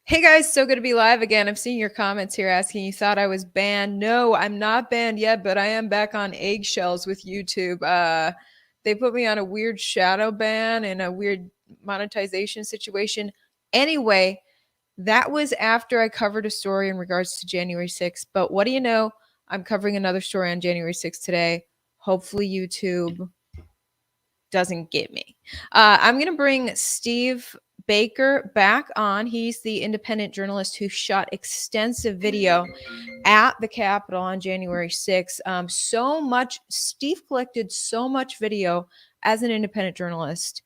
Hey guys, so good to be live again. I'm seeing your comments here asking you thought I was banned. No, I'm not banned yet, but I am back on eggshells with YouTube. They put me on a weird shadow ban and a weird monetization situation. Anyway, that was after I covered a story in regards to January 6th. But what do you know? I'm covering another story on January 6th today. Hopefully, YouTube doesn't get me. I'm going to bring Steve Baker back on. He's the independent journalist who shot extensive video at the Capitol on January 6th. Steve collected so much video as an independent journalist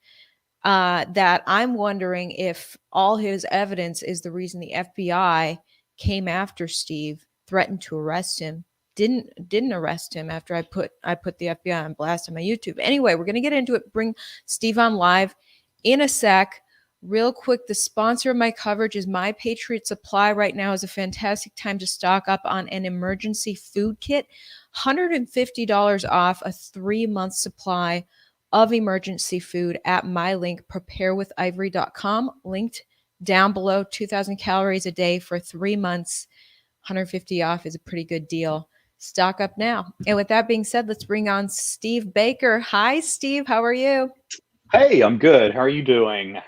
that I'm wondering if all his evidence is the reason the FBI came after Steve, threatened to arrest him, didn't arrest him after I put the FBI on blast on my YouTube. Anyway, we're gonna get into it. Bring Steve on live in a sec. Real quick, the sponsor of my coverage is My Patriot Supply. Right now is a fantastic time to stock up on an emergency food kit. $150 off a 3-month supply of emergency food at my link, preparewithivory.com, linked down below. 2,000 calories a day for 3 months. 150 off is a pretty good deal. Stock up now. And with that being said, let's bring on Steve Baker. Hi, Steve. How are you? Hey, I'm good. How are you doing?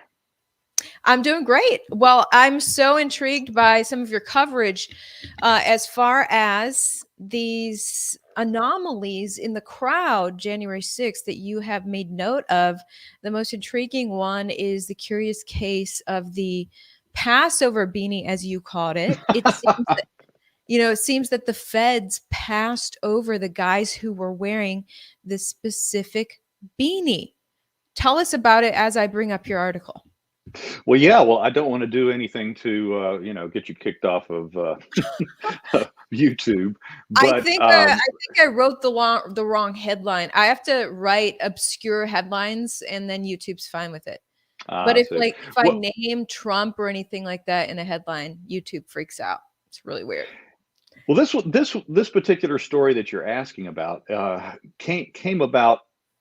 I'm doing great. Well, I'm so intrigued by some of your coverage as far as these anomalies in the crowd January 6th that you have made note of. The most intriguing one is the curious case of the Passover beanie, as you called it. It seems that the feds passed over the guys who were wearing this specific beanie. Tell us about it as I bring up your article. Well, yeah. Well, I don't want to do anything to, get you kicked off of YouTube, I but think I think I wrote the wrong headline. I have to write obscure headlines, and then YouTube's fine with it. But I see. if I Well, name Trump or anything like that in a headline, YouTube freaks out. It's really weird. well, this particular story that you're asking about came about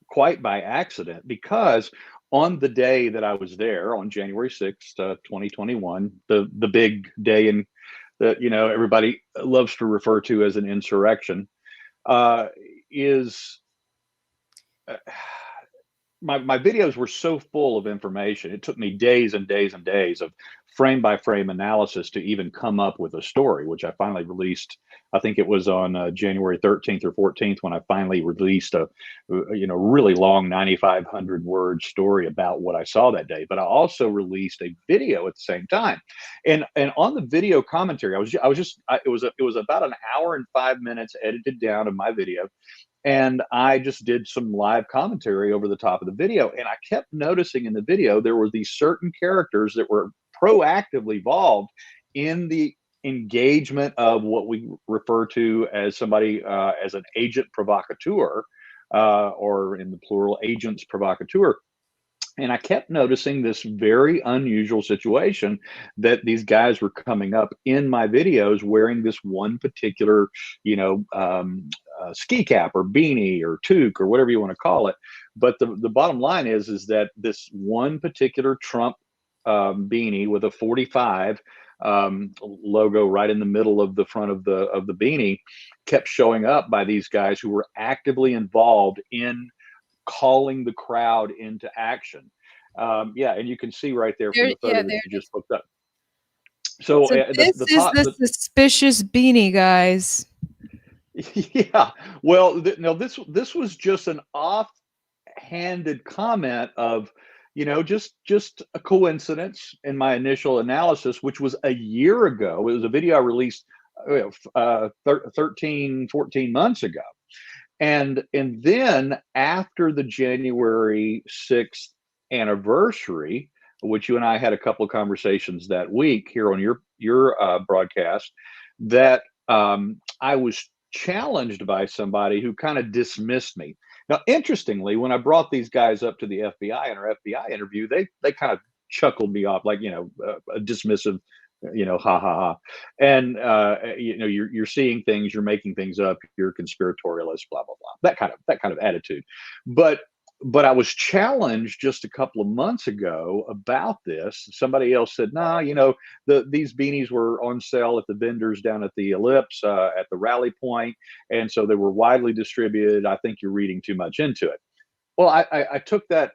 quite by accident because on the day that I was there on January 6th, 2021, the big day in that everybody loves to refer to as an insurrection, uh, is my videos were so full of information. It took me days and days and days of frame by frame analysis to even come up with a story, which I finally released. I think it was on January 13th or 14th when I finally released a really long 9,500 word story about what I saw that day. But I also released a video at the same time, and on the video commentary, it was about an hour and 5 minutes edited down of my video, and I just did some live commentary over the top of the video. And I kept noticing in the video there were these certain characters that were proactively involved in the engagement of what we refer to as somebody as an agent provocateur, or in the plural, agents provocateur. And I kept noticing this very unusual situation that these guys were coming up in my videos wearing this one particular, ski cap or beanie or toque or whatever you want to call it. But the bottom line is that this one particular Trump beanie with a 45 logo right in the middle of the front of the beanie kept showing up by these guys who were actively involved in calling the crowd into action. Yeah, and you can see right there from There, the yeah, photo that there you it just is. looked up. So So this the is top, the suspicious beanie, guys. yeah. Well, no, this was just an offhanded comment of, just a coincidence in my initial analysis, which was a year ago. It was a video I released 13, 14 months ago. And then after the January 6th anniversary, which you and I had a couple of conversations that week here on your broadcast, that I was challenged by somebody who kind of dismissed me. Now, interestingly, when I brought these guys up to the FBI in our FBI interview, they kind of chuckled me off, like a dismissive, ha ha ha, and you're seeing things, you're making things up, you're a conspiratorialist, blah blah blah, that kind of attitude. But but I was challenged just a couple of months ago about this. Somebody else said, "No, these beanies were on sale at the vendors down at the Ellipse at the Rally Point, and so they were widely distributed. I think you're reading too much into it." Well, I took that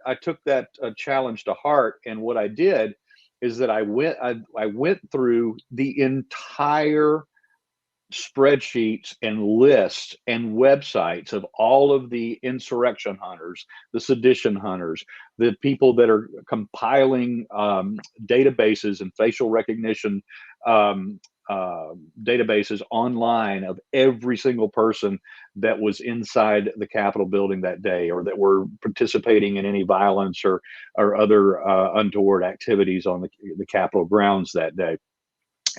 challenge to heart, and what I did is that I went through the entire spreadsheets and lists and websites of all of the insurrection hunters, the sedition hunters, the people that are compiling databases and facial recognition um, databases online of every single person that was inside the Capitol building that day, or that were participating in any violence or other untoward activities on the Capitol grounds that day.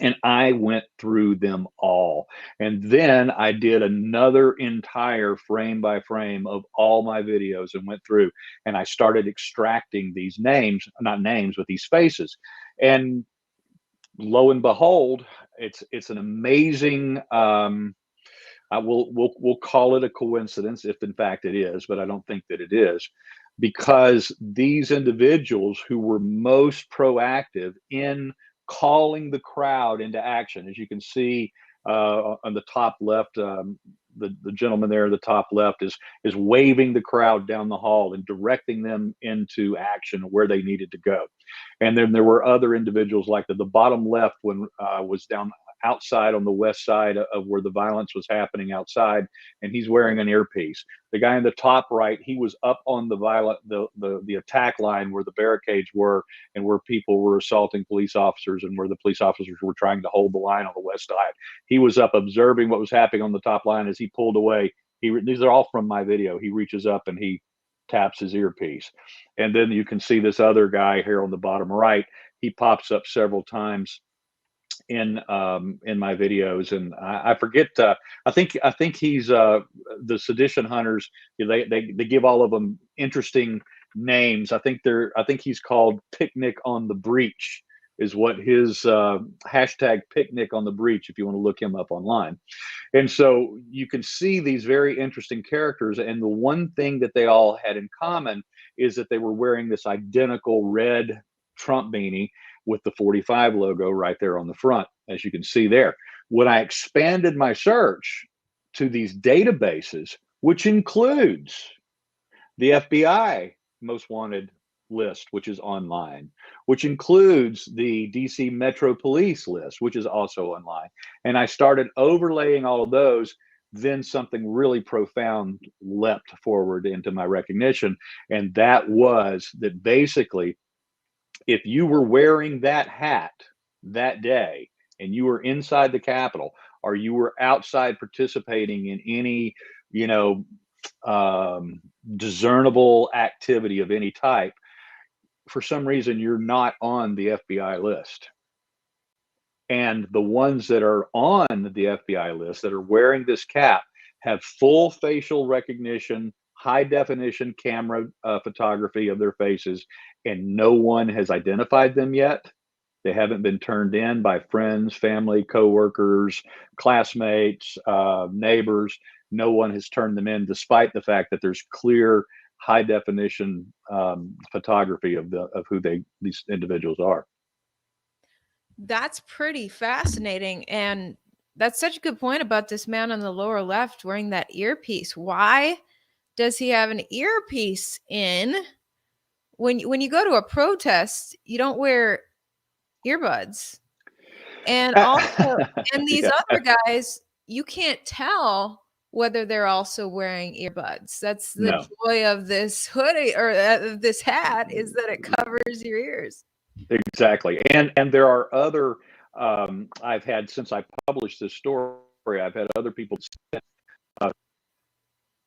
And I went through them all. And then I did another entire frame by frame of all my videos and went through, and I started extracting these names, not names, but these faces. And lo and behold, it's an amazing we'll call it a coincidence, if in fact it is, but I don't think that it is, because these individuals who were most proactive in calling the crowd into action, as you can see on the top left, the gentleman there in the top left is waving the crowd down the hall and directing them into action where they needed to go. And then there were other individuals like the bottom left when was down outside on the west side of where the violence was happening outside, and he's wearing an earpiece. The guy in the top right, he was up on the attack line where the barricades were, and where people were assaulting police officers, and where the police officers were trying to hold the line on the west side. He was up observing what was happening on the top line. As he pulled away, these are all from my video. He reaches up and he taps his earpiece. And then you can see this other guy here on the bottom right. He pops up several times in my videos, and I forget. I think he's the sedition hunters. They give all of them interesting names. I think he's called Picnic on the Breach, is what his hashtag Picnic on the Breach, if you want to look him up online. And so you can see these very interesting characters, and the one thing that they all had in common is that they were wearing this identical red Trump beanie with the 45 logo right there on the front, as you can see there. When I expanded my search to these databases, which includes the FBI most wanted list, which is online, which includes the DC Metro Police list, which is also online, and I started overlaying all of those, then something really profound leapt forward into my recognition. And that was that basically, if you were wearing that hat that day and you were inside the Capitol, or you were outside participating in any, discernible activity of any type, for some reason you're not on the FBI list. And the ones that are on the FBI list that are wearing this cap have full facial recognition, high definition camera photography of their faces, and no one has identified them yet. They haven't been turned in by friends, family, coworkers, classmates, neighbors. No one has turned them in, despite the fact that there's clear, high definition photography of who these individuals are. That's pretty fascinating. And that's such a good point about this man on the lower left wearing that earpiece. Why does he have an earpiece in? When you go to a protest, you don't wear earbuds. And also, and these Yeah. other guys, you can't tell whether they're also wearing earbuds. That's the No. joy of this hoodie, or this hat, is that it covers your ears. Exactly. And there are other I've had, since I published this story, I've had other people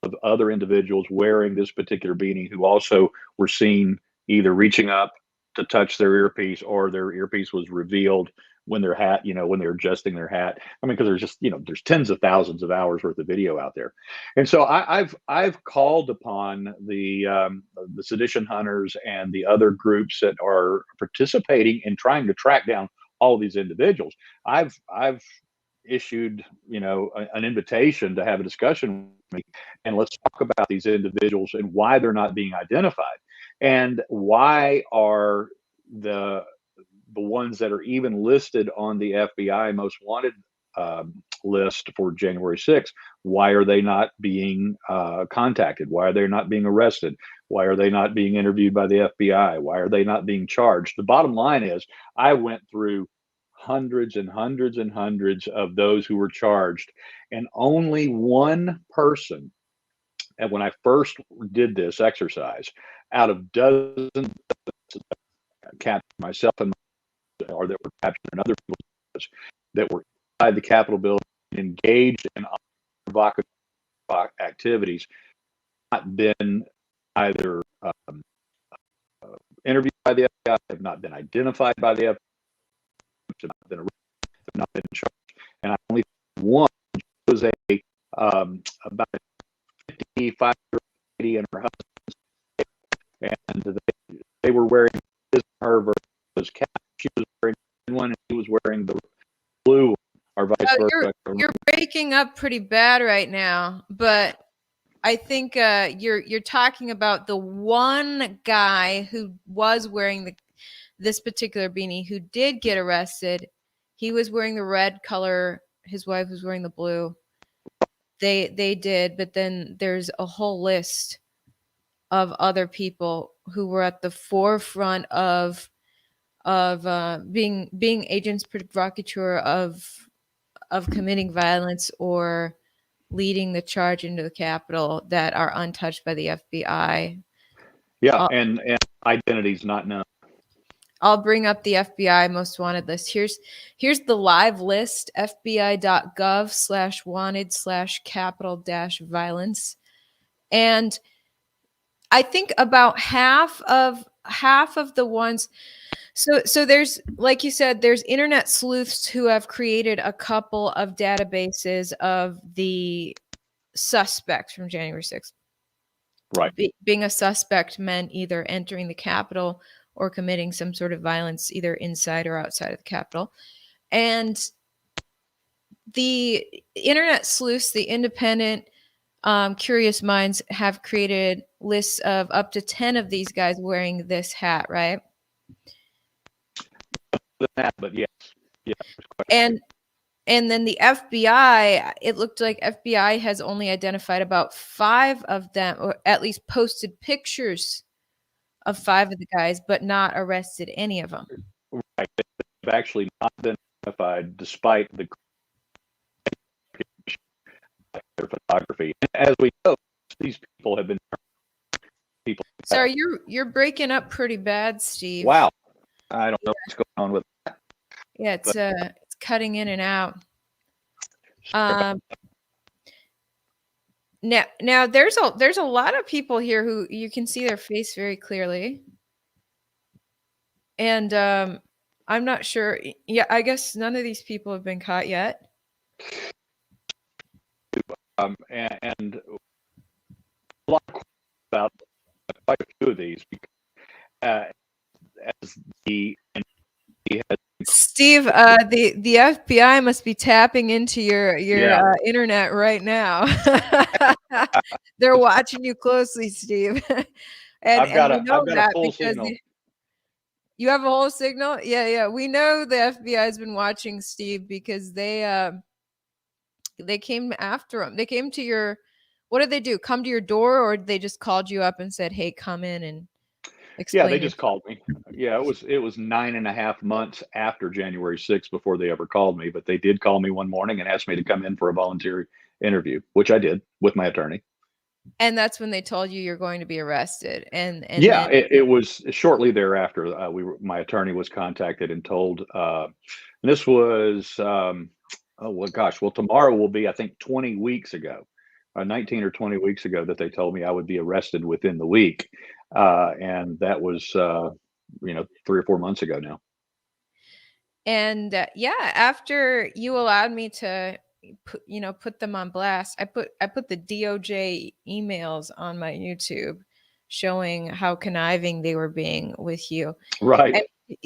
of other individuals wearing this particular beanie who also were seen either reaching up to touch their earpiece, or their earpiece was revealed when their hat, when they're adjusting their hat. I mean, because there's just, there's tens of thousands of hours worth of video out there. And so I've called upon the sedition hunters and the other groups that are participating in trying to track down all of these individuals. I've issued, an invitation to have a discussion with me, and let's talk about these individuals and why they're not being identified, and why are the the ones that are even listed on the FBI most wanted list for January 6th, why are they not being contacted? Why are they not being arrested? Why are they not being interviewed by the FBI? Why are they not being charged? The bottom line is, I went through hundreds and hundreds and hundreds of those who were charged, and only one person, and when I first did this exercise, out of dozens, captured myself and or that were captured in other people's that were inside the Capitol building, engaged in provocative activities, not been either interviewed by the FBI, have not been identified by the FBI, have not been arrested, have not been charged, and I only one was a about a 55-year-old lady and her husband, and they were wearing her versus cap. She was wearing one, and he was wearing the blue, or vice versa. You're breaking up pretty bad right now, but I think you're talking about the one guy who was wearing this particular beanie who did get arrested. He was wearing the red color. His wife was wearing the blue. They did, but then there's a whole list of other people who were at the forefront of being agents provocateur of committing violence or leading the charge into the Capitol that are untouched by the FBI. Yeah, and identities not known. I'll bring up the FBI most wanted list. Here's the live list: fbi.gov/wanted/capital-violence. And I think about half of the ones. So there's, like you said, there's internet sleuths who have created a couple of databases of the suspects from January 6th. Right. Being a suspect meant either entering the Capitol or committing some sort of violence, either inside or outside of the Capitol. And the internet sleuths, the independent, curious minds, have created lists of up to 10 of these guys wearing this hat, right? But yes. Yeah. And then the FBI, it looked like FBI has only identified about 5 of them, or at least posted pictures of 5 of the guys, but not arrested any of them. Right. They've actually not been identified despite the their photography. And as we know, these people have been people. Sorry, you're breaking up pretty bad, Steve. Wow. I don't know what's going on with that. Yeah, it's cutting in and out. Now there's a lot of people here who you can see their face very clearly. And I'm not sure. Yeah, I guess none of these people have been caught yet. And a lot about quite a few of these, because as the Steve, the FBI must be tapping into your internet right now. They're watching you closely, Steve. and I've got a full signal. You have a whole signal? Yeah. We know the FBI has been watching Steve because they came after him. They came to your. What did they do? Come to your door, or they just called you up and said, "Hey, come in and explain"? Yeah, they just called me. Yeah, it was 9.5 months after January 6th before they ever called me, but they did call me one morning and asked me to come in for a volunteer interview, which I did with my attorney. And that's when they told you you're going to be arrested. And yeah, it was shortly thereafter. My attorney was contacted and told. And this was tomorrow will be, I think, 20 weeks ago. 19 or 20 weeks ago, that they told me I would be arrested within the week. And that was, 3 or 4 months ago now. And after you allowed me to put them on blast, I put the DOJ emails on my YouTube showing how conniving they were being with you. Right. And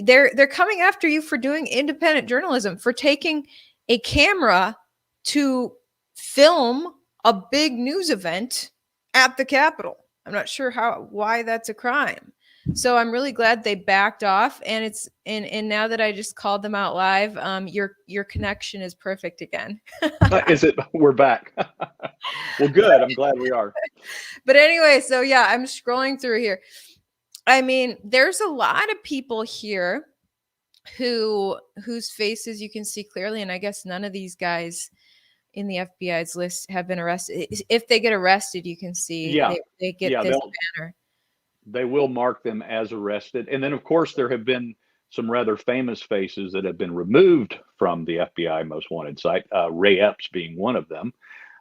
they're coming after you for doing independent journalism, for taking a camera to film a big news event at the Capitol. I'm not sure why that's a crime. So I'm really glad they backed off, and it's and now that I just called them out live, your connection is perfect again. Is it? We're back. Well, good. I'm glad we are. But anyway, so yeah, I'm scrolling through here. I mean, there's a lot of people here whose faces you can see clearly, and I guess none of these guys in the FBI's list have been arrested. If they get arrested, you can see Yeah. they get this banner. They will mark them as arrested. And then, of course, there have been some rather famous faces that have been removed from the FBI most wanted site, Ray Epps being one of them,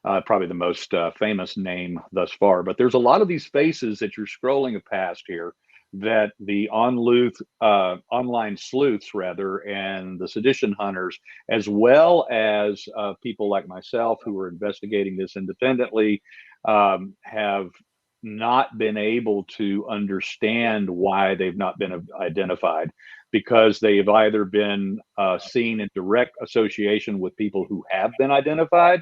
probably the most famous name thus far. But there's a lot of these faces that you're scrolling past here that the online sleuths, rather, and the sedition hunters, as well as people like myself who are investigating this independently, have not been able to understand why they've not been identified, because they've either been seen in direct association with people who have been identified,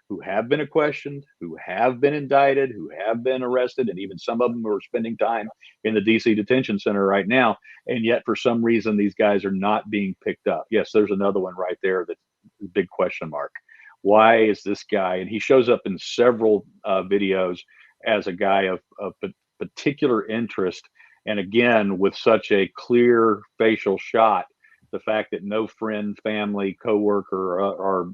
who have been questioned, who have been indicted, who have been arrested, and even some of them are spending time in the DC detention center right now. And yet, for some reason, these guys are not being picked up. Yes, there's another one right there that's a big question mark. Why is this guy? And he shows up in several videos as a guy of particular interest. And again, with such a clear facial shot, the fact that no friend, family, coworker, or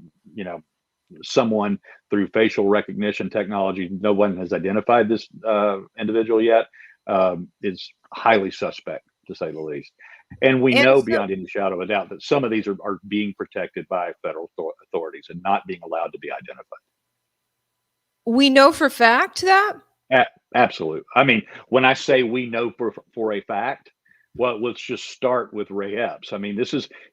someone through facial recognition technology, no one has identified this individual yet, is highly suspect, to say the least. And we know beyond any shadow of a doubt that some of these are being protected by federal authorities and not being allowed to be identified. We know for fact that? Absolutely. I mean, when I say we know for a fact, well, let's just start with Ray Epps. I mean,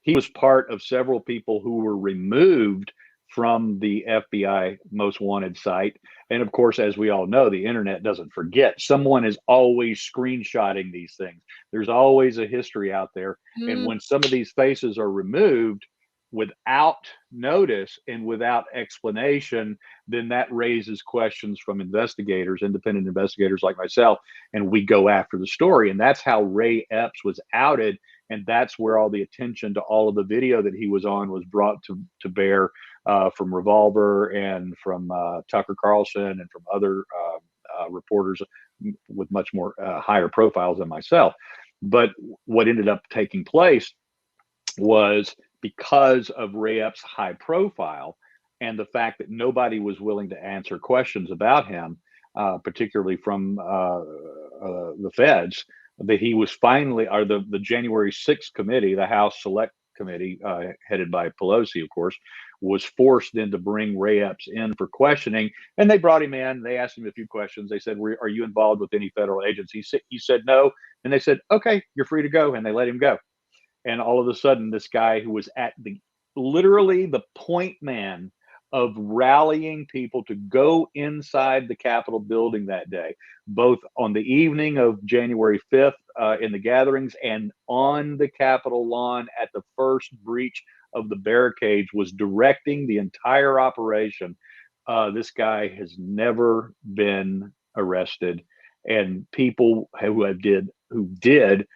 he was part of several people who were removed from the FBI most wanted site. And of course, as we all know, the internet doesn't forget. Someone is always screenshotting these things. There's always a history out there. And when some of these faces are removed without notice and without explanation, then that raises questions from investigators, independent investigators like myself, and we go after the story. And that's how Ray Epps was outed. And that's where all the attention to all of the video that he was on was brought to bear, from Revolver and from Tucker Carlson and from other reporters with much more higher profiles than myself. But what ended up taking place was, because of Ray Epps' high profile and the fact that nobody was willing to answer questions about him, particularly from the feds, that he was finally, or the January 6th committee, the House Select Committee, headed by Pelosi, of course, was forced then to bring Ray Epps in for questioning. And they brought him in. They asked him a few questions. They said, "Are you involved with any federal agency?" He said no. And they said, "Okay, you're free to go." And they let him go. And all of a sudden, this guy who was at literally the point man of rallying people to go inside the Capitol building that day, both on the evening of January 5th in the gatherings and on the Capitol lawn at the first breach of the barricades, was directing the entire operation. This guy has never been arrested, and people who did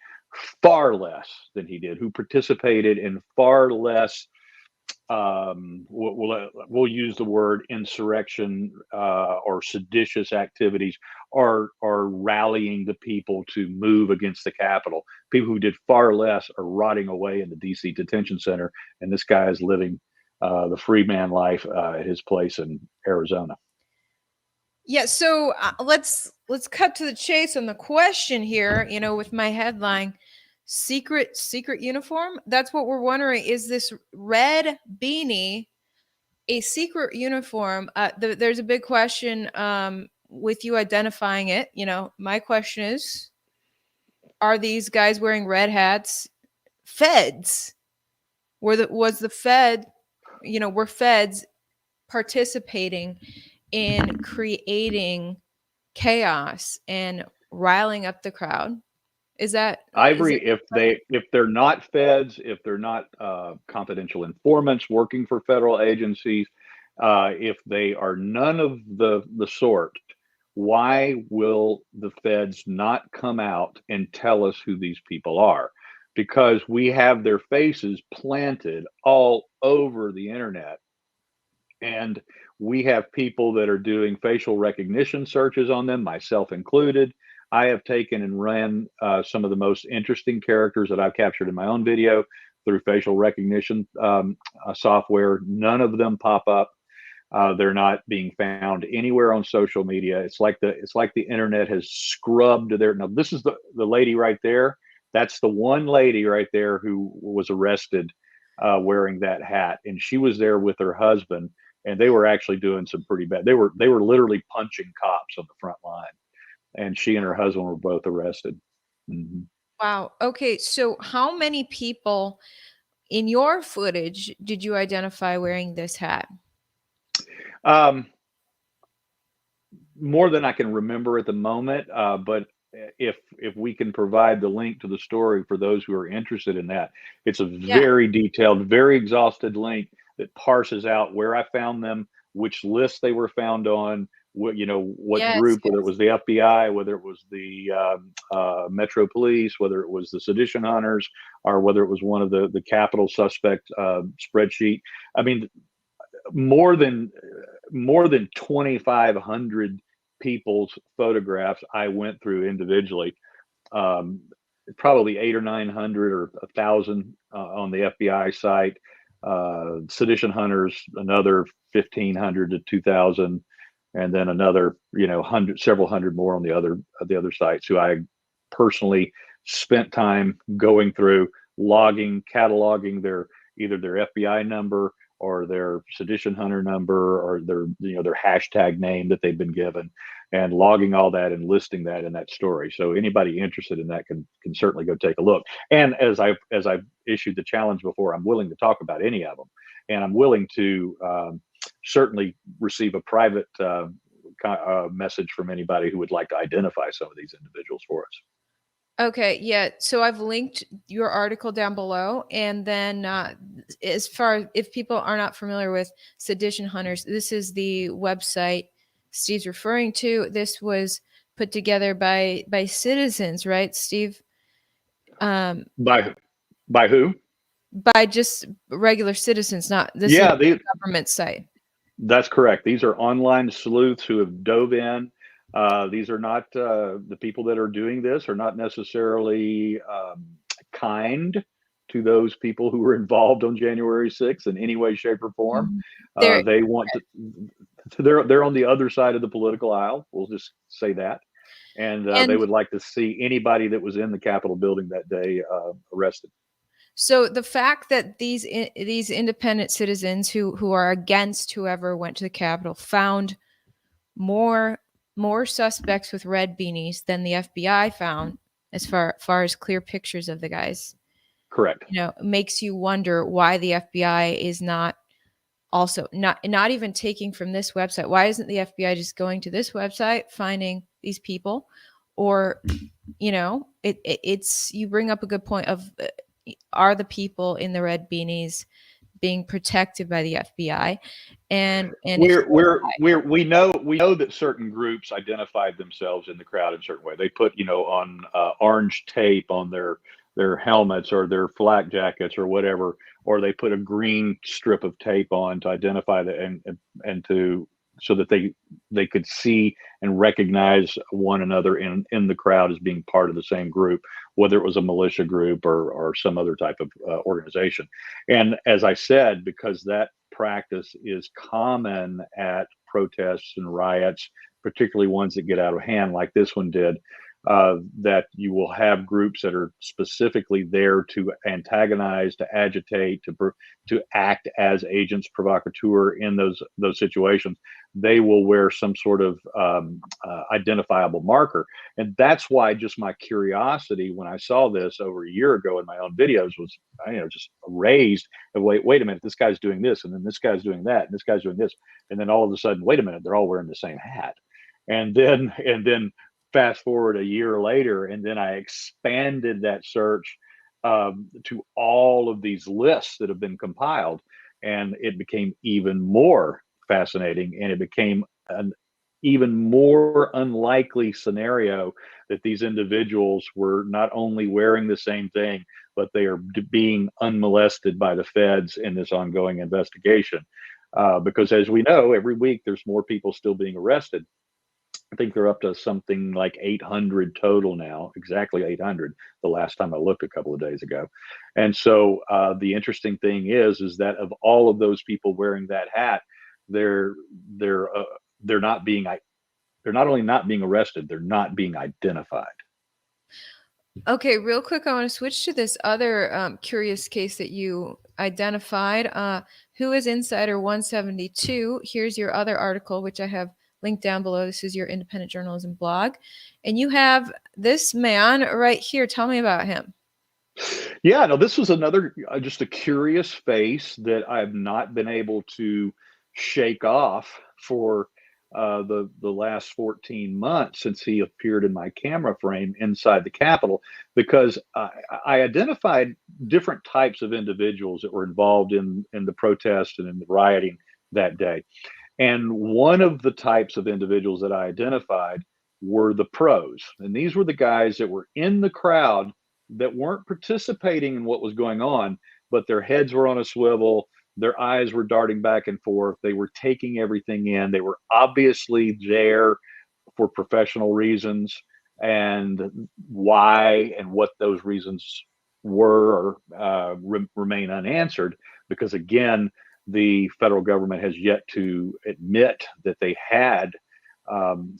far less than he did, who participated in far less, we'll use the word insurrection or seditious activities, are rallying the people to move against the Capitol. People who did far less are rotting away in the DC detention center, and this guy is living the free man life at his place in Arizona. Yeah, so let's cut to the chase on the question here. With my headline, secret uniform. That's what we're wondering. Is this red beanie a secret uniform? There's a big question with you identifying it. My question is, are these guys wearing red hats feds? Was the Fed, were feds participating in creating chaos and riling up the crowd? Is that is Ivory, it? if they're not feds, if they're not confidential informants working for federal agencies, if they are none of the sort, why will the feds not come out and tell us who these people are? Because we have their faces planted all over the internet, and we have people that are doing facial recognition searches on them, myself included. I have taken and ran some of the most interesting characters that I've captured in my own video through facial recognition software. None of them pop up. They're not being found anywhere on social media. It's like the internet has scrubbed their. Now this is the lady right there. That's the one lady right there who was arrested wearing that hat, and she was there with her husband, and they were actually doing some pretty bad. They were literally punching cops on the front line, and she and her husband were both arrested. Mhm. Wow. Okay, so how many people in your footage did you identify wearing this hat? Um, More than I can remember at the moment, but if we can provide the link to the story for those who are interested in that, it's a Yeah. very detailed, very exhausted link that parses out where I found them, which list they were found on, what Yes, group, whether it yes. was the FBI, whether it was the Metro Police, whether it was the sedition hunters, or whether it was one of the capital suspect spreadsheet. I mean, more than more than 2,500 people's photographs I went through individually. Um, Probably 800 or 900 or 1,000 on the FBI site. Sedition hunters, another 1,500 to 2,000, and then another, several hundred more on the other sites who I personally spent time going through, logging, cataloging either their FBI number or their sedition hunter number or their hashtag name that they've been given, and logging all that and listing that in that story. So anybody interested in that can certainly go take a look. And as I've issued the challenge before, I'm willing to talk about any of them, and I'm willing to certainly receive a private message from anybody who would like to identify some of these individuals for us. Okay, yeah. So I've linked your article down below, and then as far if people are not familiar with Sedition Hunters, this is the website Steve's referring to. This was put together by citizens, right, Steve? Um, By who? by just regular citizens. Not this is Yeah, a government site. that's correct. These are online sleuths who have dove in. These are not the people that are doing this are not necessarily kind to those people who were involved on January 6th in any way, shape, or form. Mhm. There, They want to. They're on the other side of the political aisle. We'll just say that, and they and would like to see anybody that was in the Capitol building that day arrested. so the fact that these independent citizens who are against whoever went to the Capitol found more more suspects with red beanies than the FBI found, as far as clear pictures of the guys, Correct. makes you wonder why the FBI is not also not even taking from this website. Why isn't the FBI just going to this website, finding these people? Or it's you bring up a good point of are the people in the red beanies being protected by the FBI? And if We know that certain groups identified themselves in the crowd in a certain way. They put on orange tape on their helmets or their flak jackets or whatever, or they put a green strip of tape on to identify the and to so that they could see and recognize one another in the crowd as being part of the same group, whether it was a militia group or some other type of organization. And as I said, because that practice is common at protests and riots, particularly ones that get out of hand, like this one did. That you will have groups that are specifically there to antagonize, to agitate, to act as agents provocateur in those situations. They will wear some sort of identifiable marker, and that's why just my curiosity when I saw this over a year ago in my own videos was, just raised. Wait a minute, this guy's doing this, and then this guy's doing that, and this guy's doing this, and then all of a sudden, wait a minute, they're all wearing the same hat, and then fast forward a year later, and then I expanded that search to all of these lists that have been compiled, and it became even more fascinating, and it became an even more unlikely scenario that these individuals were not only wearing the same thing, but they are being unmolested by the feds in this ongoing investigation. Because as we know, every week there's more people still being arrested. I think they're up to something like 800 total now, exactly 800. The last time I looked a couple of days ago, and so the interesting thing is that of all of those people wearing that hat, they're they're uh, they're not being they're not only not being arrested, they're not being identified. Okay, real quick, I want to switch to this other curious case that you identified. Who is Insider 172? Here's your other article, which I have linked down below. This is your independent journalism blog. And you have this man right here. Tell me about him. Yeah, no, this was another just a curious face that I've not been able to shake off for the last 14 months since he appeared in my camera frame inside the Capitol, because I identified different types of individuals that were involved in the protest and in the rioting that day. And one of the types of individuals that I identified were the pros. And these were the guys that were in the crowd that weren't participating in what was going on, but their heads were on a swivel. Their eyes were darting back and forth. They were taking everything in. They were obviously there for professional reasons, and why and what those reasons were remain unanswered, because again, the federal government has yet to admit that they had um,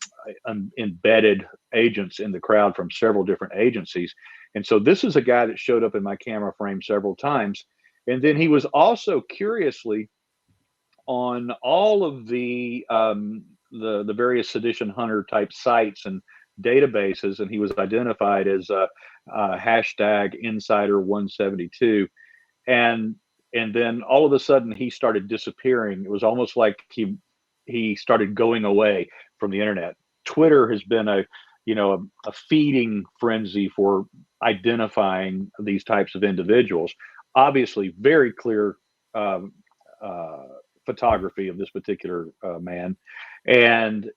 embedded agents in the crowd from several different agencies. And so this is a guy that showed up in my camera frame several times. And then he was also curiously on all of the various sedition hunter type sites and databases, and he was identified as hashtag Insider 172. And then all of a sudden he started disappearing. It was almost like he started going away from the internet. Twitter has been a feeding frenzy for identifying these types of individuals. Obviously, very clear um, uh, photography of this particular man, and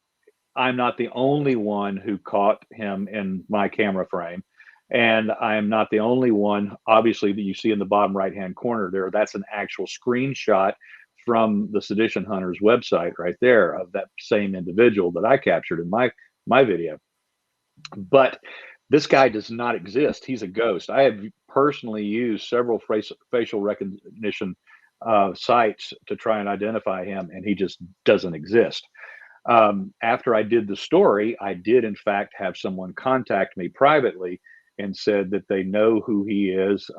I'm not the only one who caught him in my camera frame. And I am not the only one, obviously, that you see in the bottom right hand corner there. That's an actual screenshot from the Sedition Hunters website right there of that same individual that I captured in my video. But this guy does not exist. He's a ghost. I have personally used several facial recognition sites to try and identify him, and he just doesn't exist. After I did the story, I did in fact have someone contact me privately and said that they know who he is.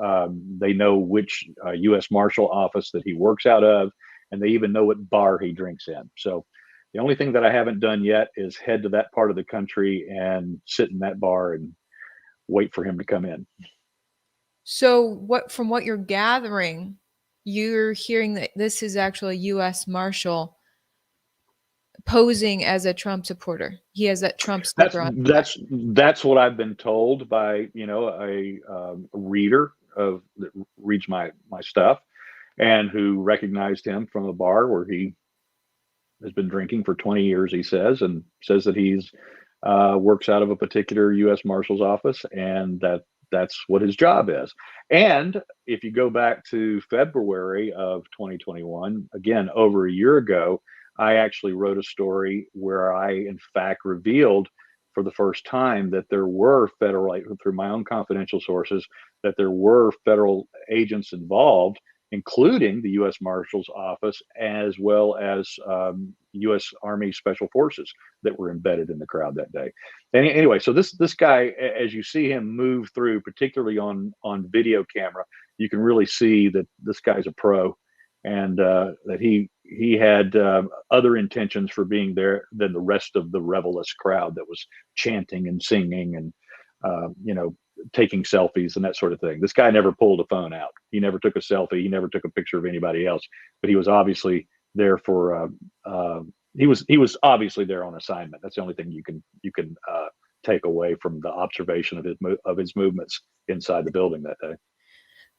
They know which U.S. Marshal office that he works out of, and they even know what bar he drinks in. So the only thing that I haven't done yet is head to that part of the country and sit in that bar and wait for him to come in. So, from what you're gathering, you're hearing that this is actually a U.S. Marshal posing as a Trump supporter. He has that Trump That's sticker on. that's what I've been told by a reader of that reads my stuff, and who recognized him from a bar where he has been drinking for 20 years. He says, and says that he's works out of a particular U.S. Marshal's office, and that's what his job is. And if you go back to February of 2021, again over a year ago, I actually wrote a story where I, in fact, revealed for the first time that there were federal, through my own confidential sources, that there were federal agents involved, including the U.S. Marshal's Office, as well as U.S. Army Special Forces that were embedded in the crowd that day. And anyway, so this guy, as you see him move through, particularly on video camera, you can really see that this guy's a pro, and that he had other intentions for being there than the rest of the revelous crowd that was chanting and singing and taking selfies and that sort of thing. This guy never pulled a phone out. He never took a selfie. He never took a picture of anybody else. But he was obviously there for. He was obviously there on assignment. That's the only thing you can take away from the observation of his movements inside the building that day.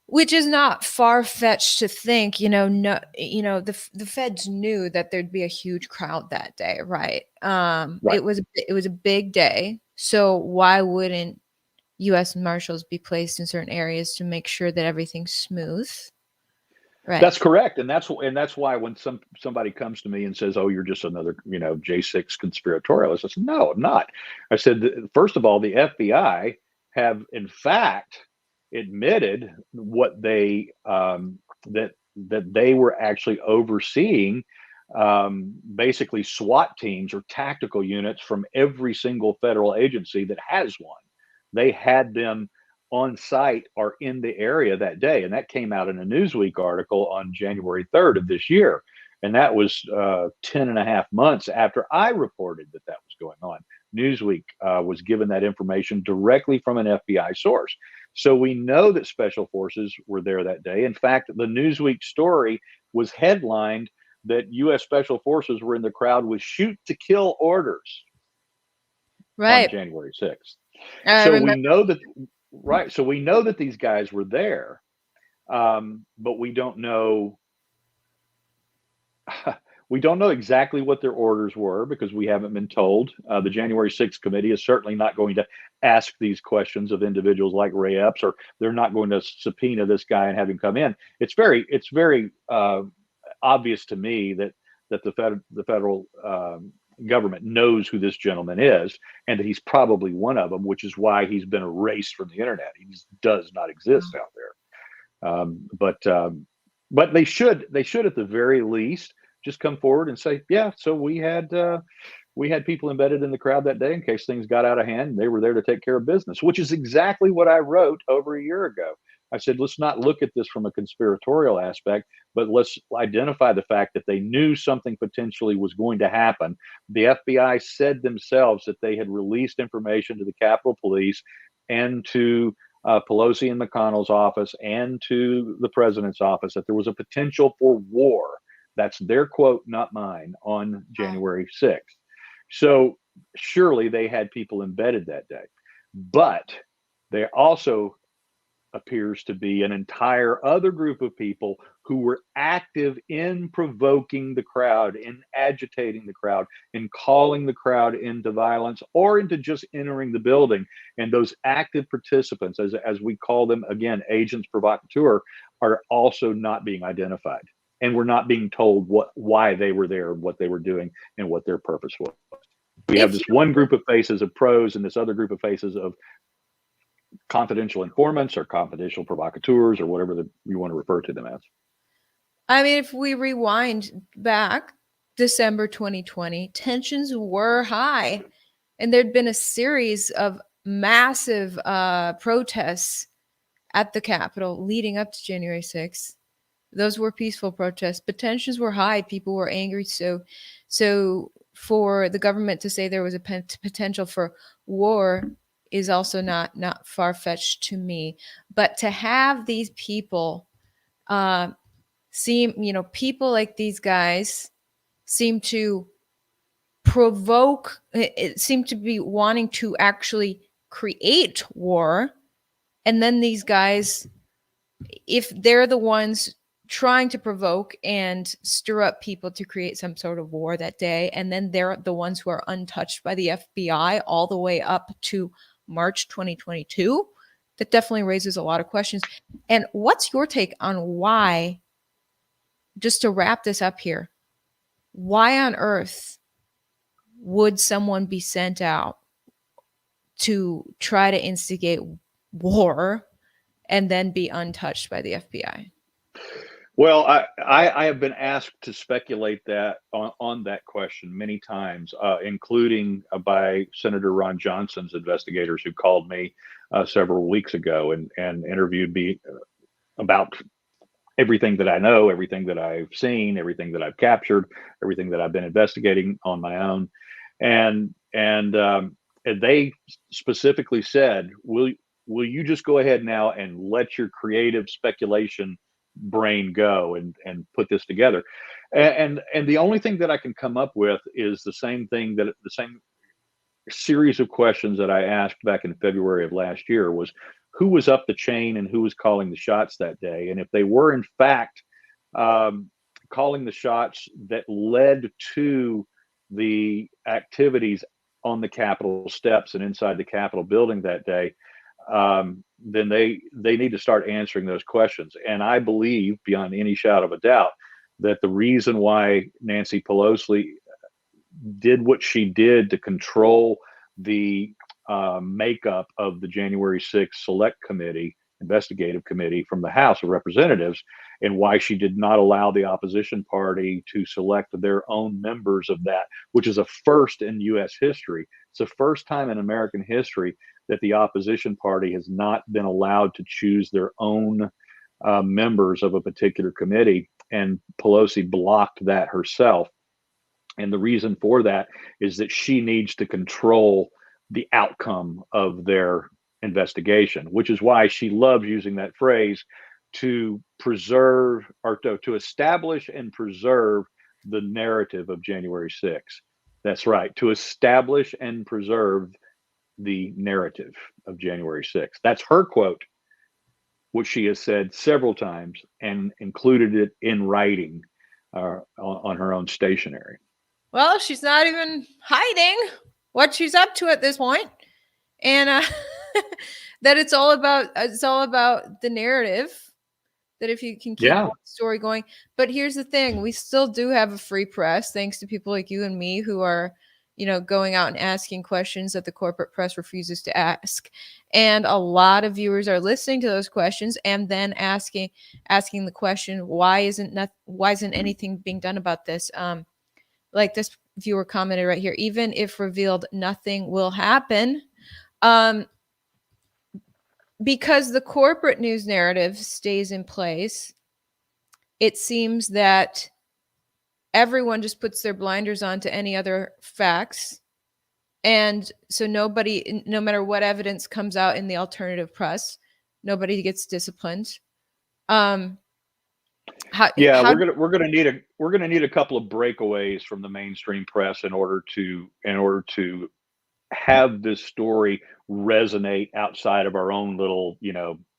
Which is not far-fetched to think, no, the feds knew that there'd be a huge crowd that day, right? Right. It was a big day, so why wouldn't U.S. Marshals be placed in certain areas to make sure that everything's smooth, right? That's correct, and that's why when somebody comes to me and says, "Oh, you're just another J6 conspiratorialist," I said, "No, I'm not." I said, first of all, the FBI have in fact admitted what they that they were actually overseeing basically SWAT teams or tactical units from every single federal agency that has one. They had them on site or in the area that day. And that came out in a Newsweek article on January 3rd of this year. And that was 10 and a half months after I reported that that was going on. Newsweek was given that information directly from an FBI source. So we know that special forces were there that day. In fact, the Newsweek story was headlined that U.S. Special Forces were in the crowd with shoot to kill orders on Right. January 6th. I So remember. we know that, right. So we know that these guys were there, but we don't know. We don't know exactly what their orders were because we haven't been told. The January 6th committee is certainly not going to ask these questions of individuals like Ray Epps, or they're not going to subpoena this guy and have him come in. It's very obvious to me that the federal government knows who this gentleman is and that he's probably one of them, which is why he's been erased from the internet. He just does not exist out there. But they should at the very least just come forward and say, yeah, so we had people embedded in the crowd that day in case things got out of hand. And they were there to take care of business, which is exactly what I wrote over a year ago. I said, let's not look at this from a conspiratorial aspect, but let's identify the fact that they knew something potentially was going to happen. The FBI said themselves that they had released information to the Capitol Police and to Pelosi and McConnell's office and to the president's office that there was a potential for war. That's their quote, not mine, on January 6th. So surely they had people embedded that day. But there also appears to be an entire other group of people who were active in provoking the crowd, in agitating the crowd, in calling the crowd into violence or into just entering the building. And those active participants, as we call them, again, agents provocateur, are also not being identified. And we're not being told why they were there, what they were doing, and what their purpose was. We have this one group of faces of pros and this other group of faces of confidential informants or confidential provocateurs or whatever you want to refer to them as. I mean, if we rewind back December 2020, tensions were high, and there'd been a series of massive protests at the Capitol leading up to January 6th. Those were peaceful protests, but tensions were high. People were angry. So for the government to say there was a potential for war is also not far-fetched to me. But to have these people people like these guys seem to provoke, it seemed to be wanting to actually create war. And then these guys, if they're the ones trying to provoke and stir up people to create some sort of war that day, and then they're the ones who are untouched by the FBI all the way up to March 2022, that definitely raises a lot of questions. And what's your take on why, just to wrap this up here, why on earth would someone be sent out to try to instigate war and then be untouched by the FBI? Well, I have been asked to speculate that on that question many times, including by Senator Ron Johnson's investigators who called me several weeks ago and interviewed me about everything that I know, everything that I've seen, everything that I've captured, everything that I've been investigating on my own, and they specifically said, "Will you just go ahead now and let your creative speculation brain go and put this together?" And the only thing that I can come up with is the same series of questions that I asked back in February of last year was who was up the chain and who was calling the shots that day. And if they were, in fact, um, calling the shots that led to the activities on the Capitol steps and inside the Capitol building that day, then they need to start answering those questions. And I believe, beyond any shadow of a doubt, that the reason why Nancy Pelosi did what she did to control the makeup of the January 6th Select Committee, investigative committee from the House of Representatives, and why she did not allow the opposition party to select their own members of that, which is a first in U.S. history. It's the first time in American history that the opposition party has not been allowed to choose their own members of a particular committee, and Pelosi blocked that herself. And the reason for that is that she needs to control the outcome of their investigation, which is why she loves using that phrase to preserve or to establish and preserve the narrative of January 6th. That's right, to establish and preserve the narrative of January 6th. That's her quote, which she has said several times and included it in writing on her own stationery. Well, she's not even hiding what she's up to at this point. And that it's all about the narrative, that if you can keep one story going. But here's the thing, we still do have a free press, thanks to people like you and me who are, going out and asking questions that the corporate press refuses to ask. And a lot of viewers are listening to those questions and then asking the question, why isn't anything being done about this? Like this viewer commented right here, even if revealed, nothing will happen. Because the corporate news narrative stays in place, it seems that everyone just puts their blinders on to any other facts. And so nobody, no matter what evidence comes out in the alternative press, nobody gets disciplined. We're gonna need a couple of breakaways from the mainstream press in order to have this story resonate outside of our own little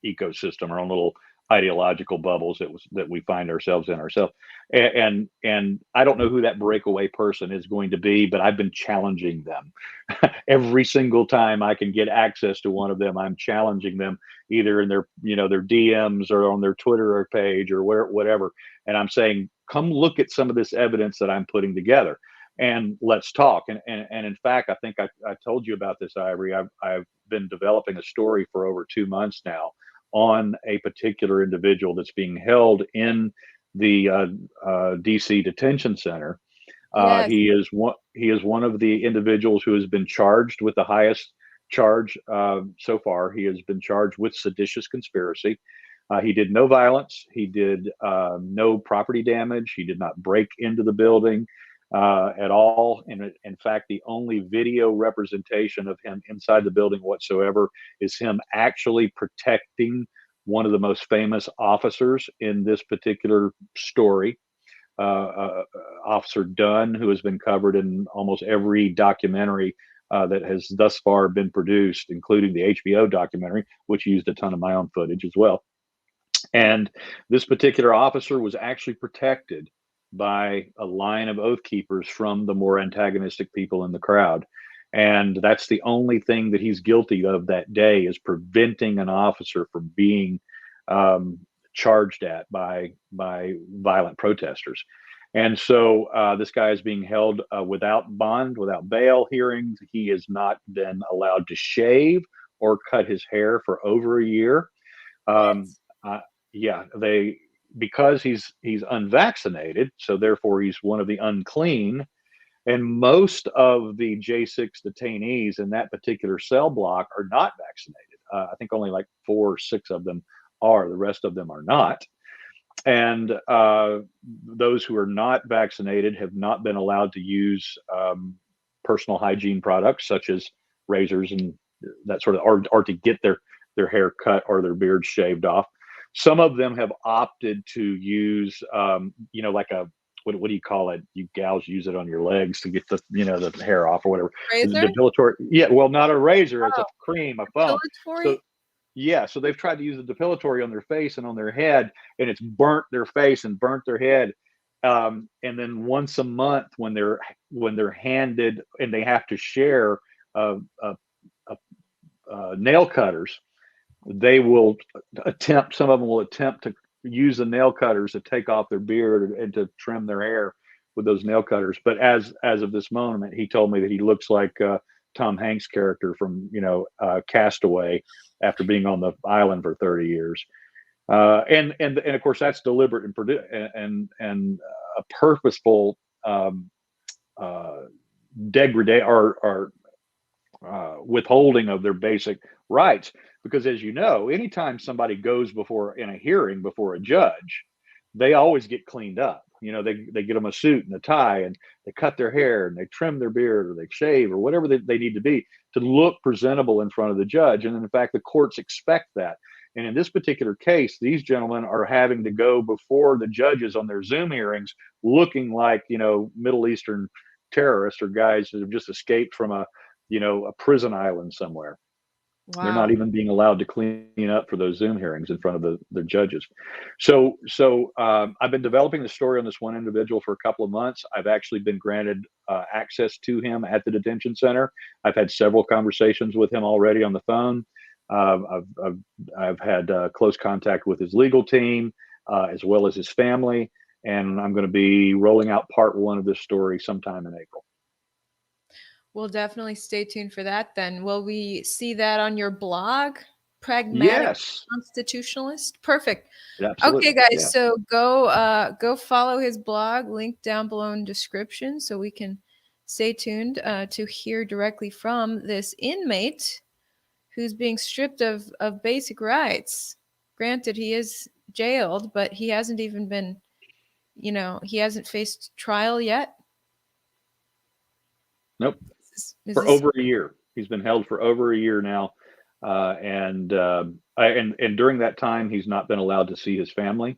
ecosystem, our own little ideological bubbles that we find ourselves in ourselves. And I don't know who that breakaway person is going to be, but I've been challenging them every single time I can get access to one of them. I'm challenging them either in their their DMs or on their Twitter page or whatever, and I'm saying, come look at some of this evidence that I'm putting together and let's talk. And in fact, I think I told you about this, Ivory. I've been developing a story for over 2 months now on a particular individual that's being held in the DC detention center. Yes. He is one of the individuals who has been charged with the highest charge so far. He has been charged with seditious conspiracy. He did no violence. He did no property damage. He did not break into the building at all. And in fact, the only video representation of him inside the building whatsoever is him actually protecting one of the most famous officers in this particular story, Officer Dunn, who has been covered in almost every documentary that has thus far been produced, including the HBO documentary, which used a ton of my own footage as well. And this particular officer was actually protected by a line of oath keepers from the more antagonistic people in the crowd. And that's the only thing that he's guilty of that day, is preventing an officer from being charged at by violent protesters. And so this guy is being held without bond, without bail hearings. He has not been allowed to shave or cut his hair for over a year. Because he's unvaccinated, so therefore he's one of the unclean. And most of the J6 detainees in that particular cell block are not vaccinated. I think only like 4 or 6 of them are. The rest of them are not. And those who are not vaccinated have not been allowed to use personal hygiene products such as razors and that sort of, or to get their hair cut or their beard shaved off. Some of them have opted to use, like what do you call it? You gals use it on your legs to get the the hair off or whatever. Is it Razor? depilatory? Yeah, well, not a razor. It's Oh, a cream, a foam. So depilatory? yeah, so they've tried to use the depilatory on their face and on their head, and it's burnt their face and burnt their head. And then once a month, when they're handed and they have to share uh, uh, nail cutters, they will attempt. Some of them will attempt to use the nail cutters to take off their beard and to trim their hair with those nail cutters. But as of this moment, he told me that he looks like Tom Hanks' character from Castaway after being on the island for 30 years. And of course that's deliberate and a purposeful uh, degradation or withholding of their basic rights. Because as you know, anytime somebody goes before in a hearing before a judge, they always get cleaned up. They get them a suit and a tie, and they cut their hair and they trim their beard or they shave or whatever they need to be to look presentable in front of the judge. And in fact, the courts expect that. And in this particular case, these gentlemen are having to go before the judges on their Zoom hearings looking like, Middle Eastern terrorists or guys that have just escaped from a prison island somewhere. They're Wow. not even being allowed to clean up for those Zoom hearings in front of the judges. So I've been developing the story on this one individual for a couple of months. I've actually been granted access to him at the detention center. I've had several conversations with him already on the phone. I've had close contact with his legal team as well as his family, and I'm going to be rolling out part one of this story sometime in April. We'll definitely stay tuned for that then. Will we see that on your blog? Pragmatic Yes, Constitutionalist? Perfect. Okay, absolutely. guys, Yeah. so go follow his blog, link down below in description so we can stay tuned to hear directly from this inmate who's being stripped of basic rights. Granted, he is jailed, but he hasn't even been, he hasn't faced trial yet. Nope. Is For this over a year. He's been held for over a year now, and during that time, he's not been allowed to see his family.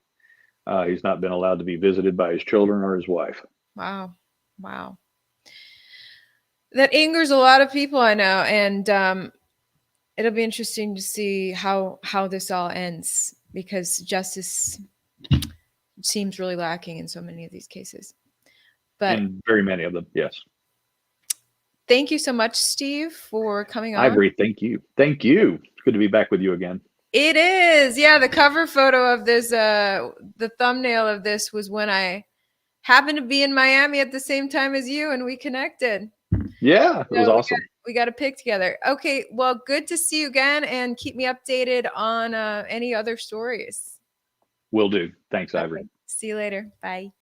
He's not been allowed to be visited by his children or his wife. wow. Wow. That angers a lot of people I know, and it'll be interesting to see how this all ends because justice seems really lacking in so many of these cases. But In very many of them, yes. thank you so much, Steve, for coming on. Ivory, thank you. Thank you. It's good to be back with you again. It is. Yeah, the cover photo of this, the thumbnail of this was when I happened to be in Miami at the same time as you and we connected. Yeah, it was awesome. We got a pic together. Okay, well, good to see you again and keep me updated on any other stories. Will do. Thanks, Ivory. Okay. See you later. Bye.